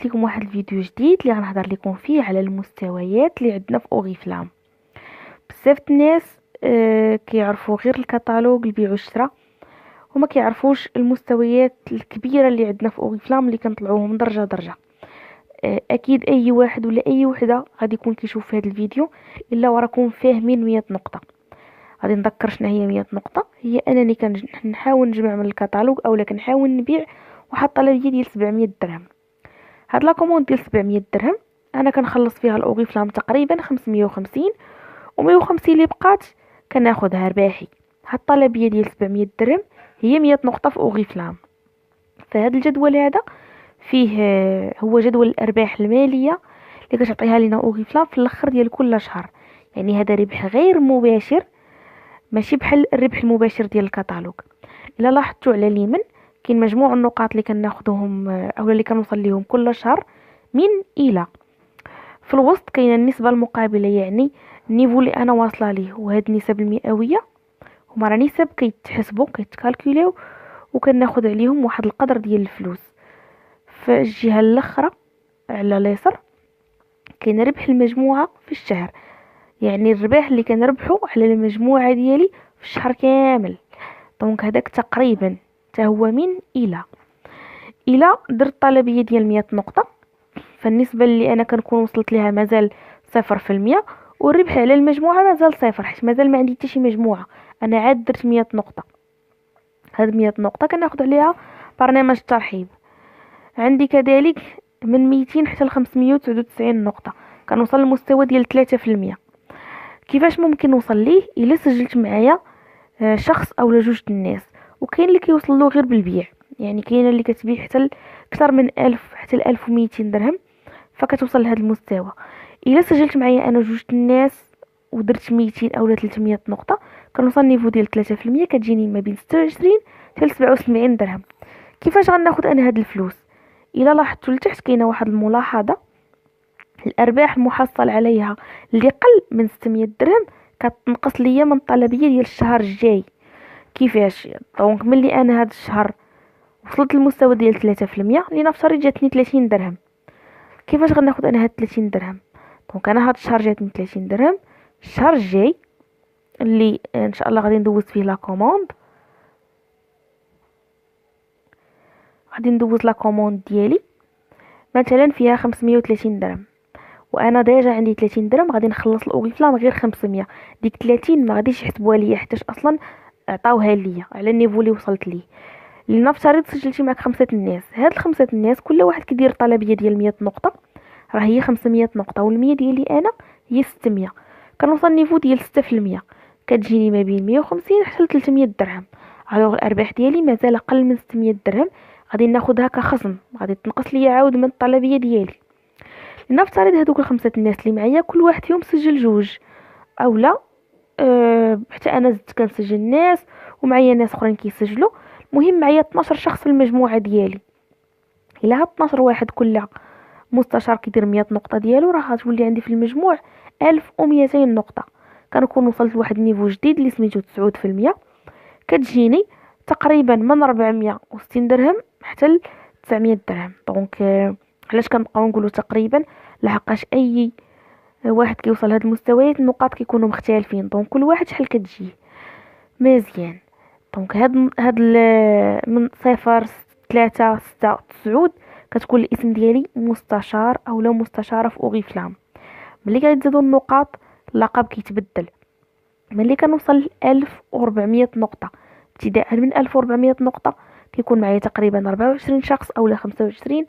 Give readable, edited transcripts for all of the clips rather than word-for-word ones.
جبت لكم واحد الفيديو جديد اللي غنهضر لكم فيه على المستويات اللي عندنا في اوريفلام. بزاف الناس كيعرفوا غير الكتالوج البيع والشراء، وما كيعرفوش المستويات الكبيره اللي عندنا في اوريفلام اللي كنطلعوهم درجه درجه. اكيد اي واحد ولا اي وحده غادي يكون كيشوف في هذا الفيديو الا وراكم فاهمين 100 نقطه. غادي نذكر شنو هي 100 نقطه. هي انني كنحاول نجمع من الكتالوج اولا كنحاول نبيع واحد الطلبيه ديال 700 درهم. هاد لا كوموند ديال 700 درهم انا كنخلص فيها الاوريفلام تقريبا 550، و150 اللي بقات كناخذها رباحي. هاد الطلبيه ديال 700 درهم هي 100 نقطه في اوريفلام. فهاد الجدول هذا فيه هو جدول الارباح الماليه اللي كتعطيها لنا اوريفلام في الاخر ديال كل شهر. يعني هذا ربح غير مباشر، ماشي بحال الربح المباشر ديال الكتالوج. الا لاحظتوا على اليمين كاين مجموع النقاط اللي كناخذهم او اللي كنوصل لهم كل شهر من الى. في الوسط كاينه النسبه المقابله، يعني النيفو اللي انا واصله ليه، وهاد النسب المئويه هما راه نسب كيتحسبوا كيتكالكوليو وكناخذ عليهم واحد القدر ديال الفلوس. في الجهه الاخرى على اليسار كاين ربح المجموعه في الشهر، يعني الربح اللي كنربحو على المجموعه ديالي في الشهر كامل. دونك هذاك تقريبا حتى هو من الى درت طلبيه ديال 100 نقطه، فالنسبه اللي انا كنكون وصلت ليها مازال 0%، والربح على المجموعه مازال صفر حيت مازال ما عندي حتى شي مجموعه. انا عاد درت 100 نقطه. هاد 100 نقطه كناخذ عليها برنامج الترحيب. عندي كذلك من 200 حتى ل 599 نقطه كنوصل للمستوى ديال 3%. كيفاش ممكن نوصل ليه؟ الا سجلت معايا شخص او جوج الناس، وكاين اللي كيوصل له غير بالبيع. يعني كاينه اللي كتبيع حتى اكثر من 1000 حتى ل 1200 درهم فكتوصل لهذا المستوى. الا سجلت معايا انا جوج الناس ودرت 200 او 300 نقطه كنوصل نيفو ديال 3%، كتجيني ما بين 26 حتى ل 77 درهم. كيفاش غناخذ انا هاد الفلوس؟ الا لاحظتوا لتحت كاينه واحد الملاحظه، الارباح المحصل عليها اللي قل من 600 درهم كتنقص ليا من الطلبيه ديال الشهر الجاي. كيفاش؟ دونك ملي انا هاد الشهر وصلت للمستوى ديال 3%، لنفترض جاتني 30 درهم، كيفاش غناخذ انا هاد 30 درهم؟ دونك انا هاد الشهر جاتني 30 درهم. الشهر الجاي اللي ان شاء الله غادي ندوز فيه لا كوموند، غادي ندوز لا كوموند ديالي مثلا فيها 530 درهم، وانا ديجا عندي 30 درهم. غادي نخلص الاوريفلام غير 500. ديك 30 ما غاديش يحسبوها ليا حيتاش اصلا عطاوها ليا على النيفو اللي وصلت ليه. لنفترض سجلتي معك 5 الناس، هاد ال5 الناس كل واحد كيدير طلبيه ديال 100 نقطه، راه هي 500 نقطه، وال100 ديالي انا هي 600. كنوصل نيفو ديال 6%، كتجيني ما بين 150 حتى ل 300 درهم. الوغ الارباح ديالي مازال اقل من 600 درهم، غادي ناخذها كخصم، غادي تنقص ليا عاود من الطلبيه ديالي. لنفترض هذوك ال5 الناس اللي معايا كل واحد فيهم سجل جوج اولا حتى انا زدت كنسجل ناس ومعايا ناس اخرين كيسجلوا. المهم معايا 12 شخص في المجموعه ديالي. الا هاد 12 واحد كل مستشار كيدير 100 نقطه ديالو، راه غتولي عندي في المجموع 1200 نقطه. كنكون وصلت لواحد النيفو جديد اللي سميتو 9%. كتجيني تقريبا من 460 درهم حتى ل 900 درهم. دونك علاش كنبقاو نقولوا تقريبا؟ لحقاش اي واحد كيوصل لهاد المستويات النقاط كيكونوا مختلفين، دونك كل واحد شحال كتجي مزيان. دونك هاد من 0 3 6 9 كتكون الاسم ديالي مستشار او لا مستشاره في اوريفلام. ملي كيتزادوا النقاط اللقب كيتبدل. ملي كنوصل ل 1400 نقطه، ابتداء من 1400 نقطه كيكون معايا تقريبا 24 شخص او لا 25.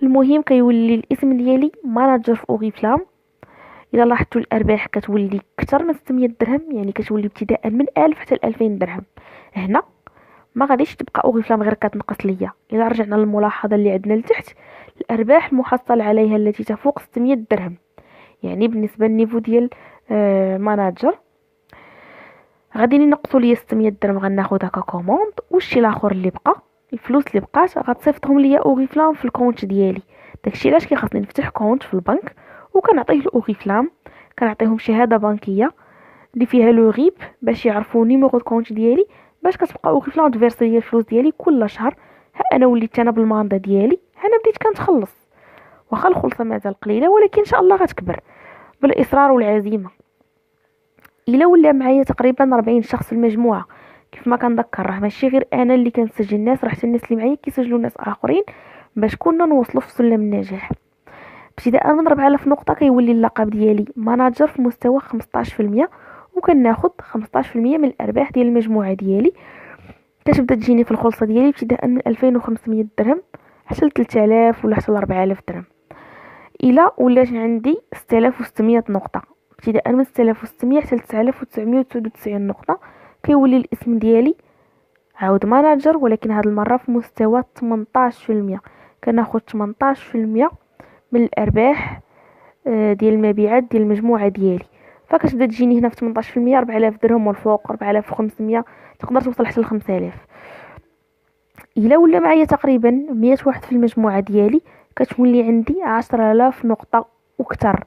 المهم كيولي الاسم ديالي ماناجر في اوريفلام. الا لاحظتوا الارباح كتولي اكثر من 600 درهم، يعني كتولي ابتداء من 1000 حتى 2000 درهم. هنا ما غاديش تبقى اوريفلام غير كتنقص ليا. الا رجعنا للملاحظه اللي عندنا لتحت، الارباح المحصل عليها التي تفوق 600 درهم، يعني بالنسبه للنيفو ديال ماناجر غادي ينقصوا ليا 600 درهم، غناخذها ككوموند. والشي الاخر اللي بقى، الفلوس اللي بقات غتصيفطهم ليا اوريفلام في الكونت ديالي. داكشي علاش كيخصني نفتح كونت في البنك وكنعطيه الاوريفلام، كنعطيهم شهاده بنكيه اللي فيها لو غيب باش يعرفوا نيميرو الكونت ديالي، باش كتبقى اوريفلام تفيرسي ليا الفلوس ديالي كل شهر. ها انا وليت انا بالماندا ديالي، انا بديت كنتخلص. واخا الخلصه مازال قليله ولكن ان شاء الله غتكبر بالاصرار والعزيمه. الا ولا معايا تقريبا 40 شخص في المجموعه، كيف ما كنذكر راه ماشي غير انا اللي كنسجل الناس، راه حتى الناس اللي معايا كيسجلوا ناس اخرين باش كنا نوصلوا في سلم النجاح. ابتداء من 4000 نقطه كيولي اللقب ديالي ماناجر في مستوى 15%، وكناخذ 15% من الارباح ديال المجموعه ديالي. كتبدا تجيني في الخلصه ديالي ابتداء من 2500 درهم حتى ل 3000 ولا حتى ل 4000 درهم. الى ولات عندي 6600 نقطه، ابتداء من 6600 حتى ل 9999 نقطه كيولي الاسم ديالي عاود ماناجر، ولكن هاد المره في مستوى 18%. كناخذ 18% من الارباح ديال المبيعات ديال المجموعه ديالي. فكتبدا تجيني هنا في 18% 4000 درهم والفوق 4500، تقدر توصل حتى ل 5000. الا ولا معايا تقريبا 100 واحد في المجموعه ديالي كتولي عندي 10000 نقطه وكتر.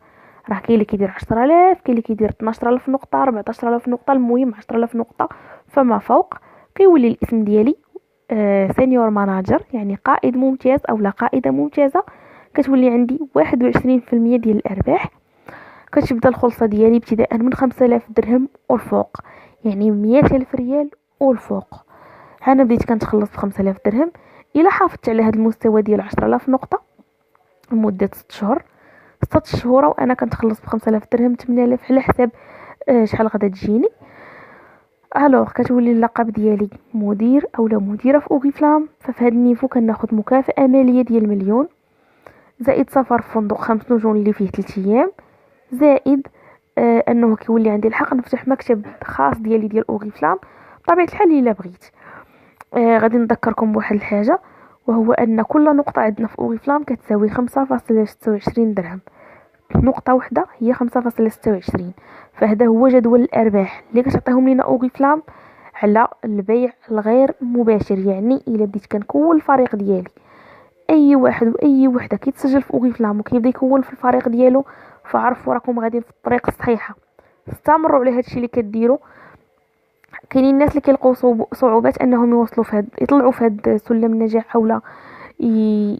راه كاين اللي كيدير 10000، كاين اللي كيدير 12000 نقطه، 14000 نقطه، المهم 10000 نقطه فما فوق. كيولي الاسم ديالي سينيور ماناجر، يعني قائد ممتاز او لا قائده ممتازه. كتولي عندي 21% ديال الارباح. كتبدا الخلصه ديالي ابتداء من 5000 درهم والفوق، يعني 100000 ريال والفوق. انا بديت كنتخلص ب 5000 درهم. الا حافظت على هذا المستوى ديال 10000 نقطه لمده 6 شهور، 6 شهور وانا كنتخلص ب 5000 درهم 8000 على حساب شحال غادا تجيني. الوغ كتولي اللقب ديالي مدير اولا مديره في اوريفلام. ففي هذا النيفو كناخذ مكافاه ماليه ديال 1,000,000، زائد سفر في فندق 5 نجوم اللي فيه 3 ايام، زائد انه كيولي عندي الحق نفتح مكتب خاص ديالي ديال اوريفلام بطبيعه الحال الا بغيت. غادي نذكركم بواحد الحاجه، وهو ان كل نقطه عندنا في اوريفلام كتساوي 5.26 درهم. نقطه واحده هي 5.26. فهذا هو جدول الارباح اللي كتعطيهم لنا اوريفلام على البيع الغير مباشر. يعني الا بديت كنكون الفريق ديالي، اي واحد واي وحده كيتسجل في اوريفلام وكيبدا يكون في الفريق ديالو، فعرفوا راكم غاديين في الطريق الصحيحه. استمروا على هادشي اللي كديروا. كاينين الناس اللي كيلقاو صعوبات انهم يوصلوا يطلعوا في هاد سلم النجاح اولا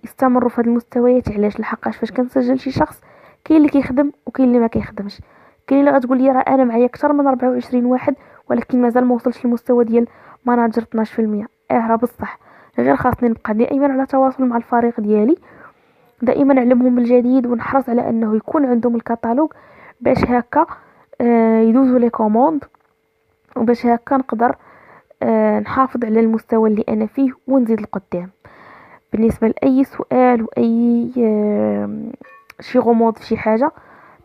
يستمروا في هاد المستويات. علاش؟ لحقاش فاش كنسجل شي شخص كاين اللي كيخدم وكاين اللي ما كيخدمش. كاين اللي غتقول لي راه انا معايا اكثر من 24 واحد ولكن مازال ما وصلش للمستوى ديال ماناجر 12%. راه بصح غير خاصني نبقى دائما على تواصل مع الفريق ديالي، دائما نعلمهم بالجديد ونحرص على انه يكون عندهم الكتالوج باش هكا يدوزوا لي كوموند، وباش هكا نقدر نحافظ على المستوى اللي انا فيه ونزيد لقدام. بالنسبه لاي سؤال واي شي غموض في شي حاجه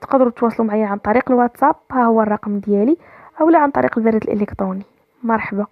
تقدروا تواصلوا معايا عن طريق الواتساب، ها هو الرقم ديالي، اولا عن طريق البريد الالكتروني. مرحبا.